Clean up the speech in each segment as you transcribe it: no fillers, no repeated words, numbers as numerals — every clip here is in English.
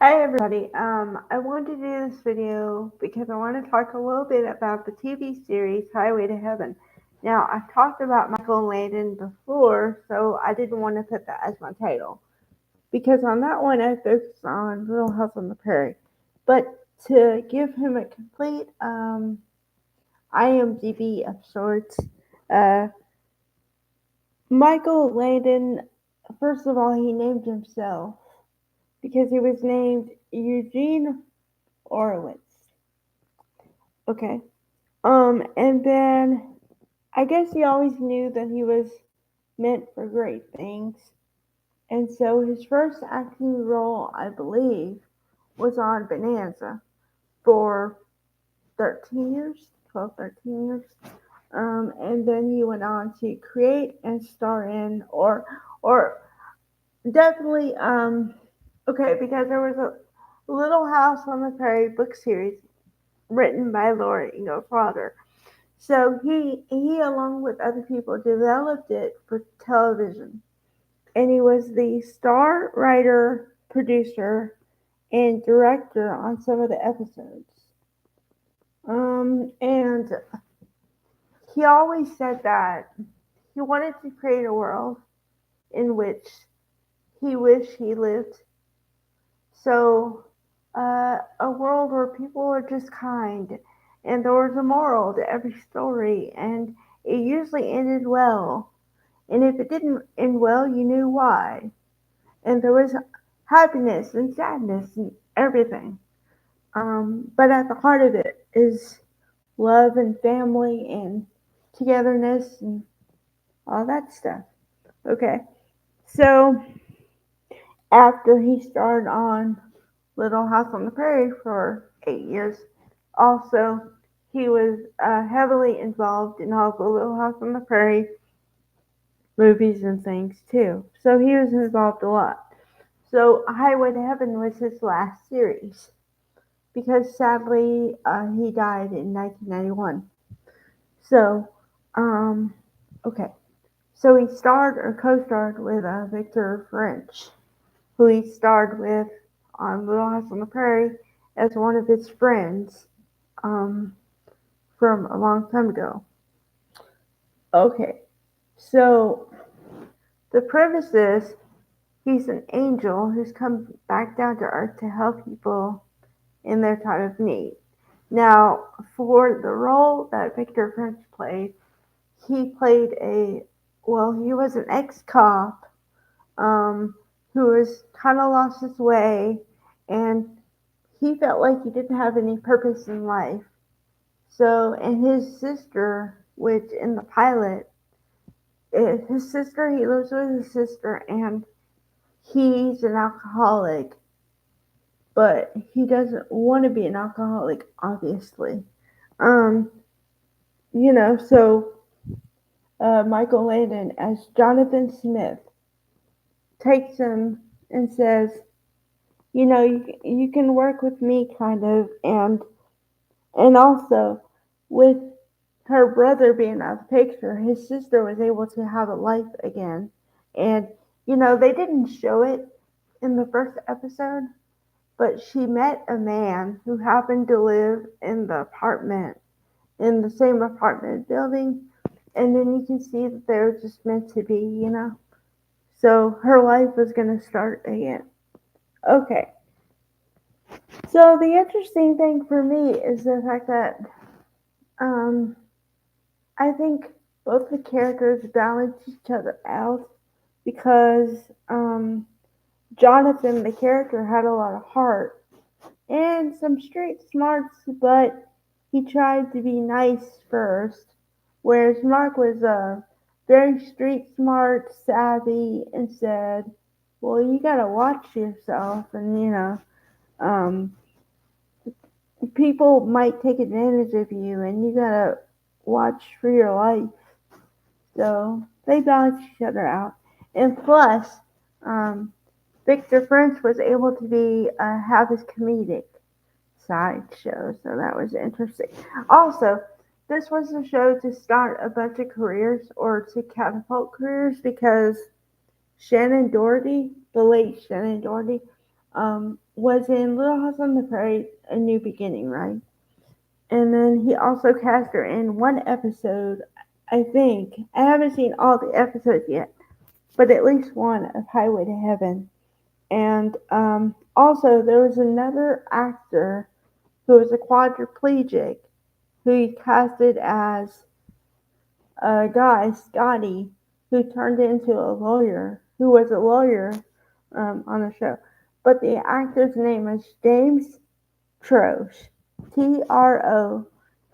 Hi everybody. I wanted to do this video because I want to talk a little bit about the TV series Highway to Heaven. Now, I've talked about Michael Landon before, so I didn't want to put that as my title because on that one I focused on Little House on the Prairie. But to give him a complete IMDb of sorts, uh, Michael Landon, first of all, he named himself because he was named Eugene Orowitz. Okay. And then I guess he always knew that he was meant for great things. And so his first acting role, I believe, was on Bonanza for 13 years, 12, 13 years. And then he went on to create and star in, or definitely, okay, because there was a Little House on the Prairie book series written by Laura Ingalls Wilder. So he along with other people developed it for television, and he was the star writer, producer, and director on some of the episodes. And he always said that he wanted to create a world in which he wished he lived. So a world where people are just kind, and there was a moral to every story, and it usually ended well. And if it didn't end well, you knew why. And there was happiness and sadness and everything. But at the heart of it is love and family and togetherness and all that stuff. Okay. So after he starred on Little House on the Prairie for 8 years, also he was heavily involved in all the Little House on the Prairie movies and things too. So he was involved a lot. So Highway to Heaven was his last series because sadly he died in 1991. So, um, okay. So he starred or co-starred with Victor French, who he starred with on Little House on the Prairie as one of his friends um, from a long time ago. Okay. So the premise is he's an angel who's come back down to earth to help people in their time of need. Now, for the role that Victor French played, he played he was an ex cop who was kind of lost his way, and he felt like he didn't have any purpose in life. So, and his sister, which in the pilot, his sister, he lives with his sister, and he's an alcoholic, but he doesn't want to be an alcoholic, obviously. Um, so Michael Landon as Jonathan Smith takes him and says, you can work with me kind of, and also with her brother being out of the picture, his sister was able to have a life again. And they didn't show it in the first episode, but she met a man who happened to live in the same apartment building, and then you can see that they're just meant to be. So her life was going to start again. Okay. So the interesting thing for me is the fact that um, I think both the characters balance each other out because Jonathan, the character, had a lot of heart and some street smarts, but he tried to be nice first, whereas Mark was very street smart, savvy, and said, "Well, you gotta watch yourself, and um, people might take advantage of you, and you gotta watch for your life." So they balance each other out, and plus, um, Victor French was able to be have his comedic side show, so that was interesting. Also, this was a show to start a bunch of careers or to catapult careers because Shannon Doherty, the late Shannon Doherty, was in Little House on the Prairie, A New Beginning, right? And then he also cast her in one episode, I think. I haven't seen all the episodes yet, but at least one of Highway to Heaven. And also, there was another actor who was a quadriplegic who he casted as a guy, Scotty, who turned into a lawyer, who was a lawyer on the show. But the actor's name is James Troesch,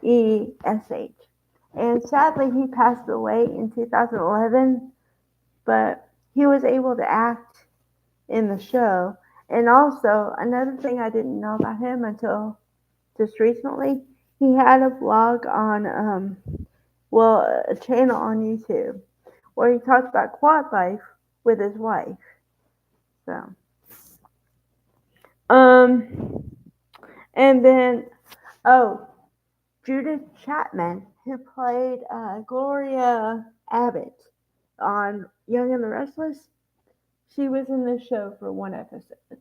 Troesh. And sadly, he passed away in 2011, but he was able to act in the show. And also, another thing I didn't know about him until just recently, he had a vlog on, a channel on YouTube where he talked about quad life with his wife. So, and then, oh, Judith Chapman, who played Gloria Abbott on Young and the Restless, she was in this show for one episode.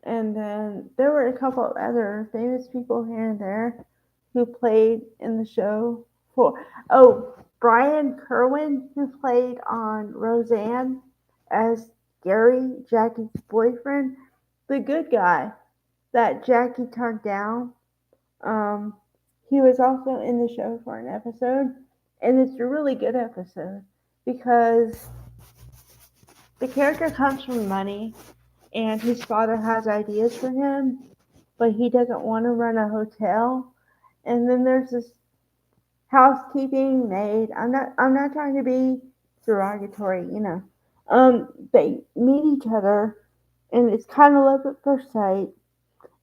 And then there were a couple of other famous people here and there who played in the show. Brian Kerwin, who played on Roseanne as Gary, Jackie's boyfriend, the good guy that Jackie turned down. He was also in the show for an episode, and it's a really good episode because the character comes from money, and his father has ideas for him, but he doesn't want to run a hotel. And then there's this housekeeping maid. I'm not trying to be derogatory, They meet each other, and it's kind of love at first sight.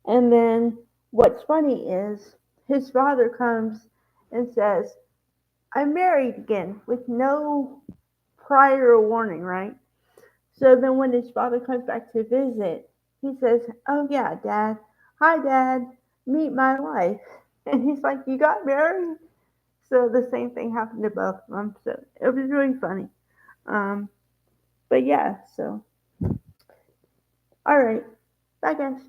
And then what's funny is his father comes and says, "I'm married again," with no prior warning, right? So then when his father comes back to visit, he says, "Oh yeah, Dad. Hi, Dad. Meet my wife." And he's like, "You got married?" So the same thing happened to both of them. So it was really funny. Um, but yeah, so all right. Bye, guys.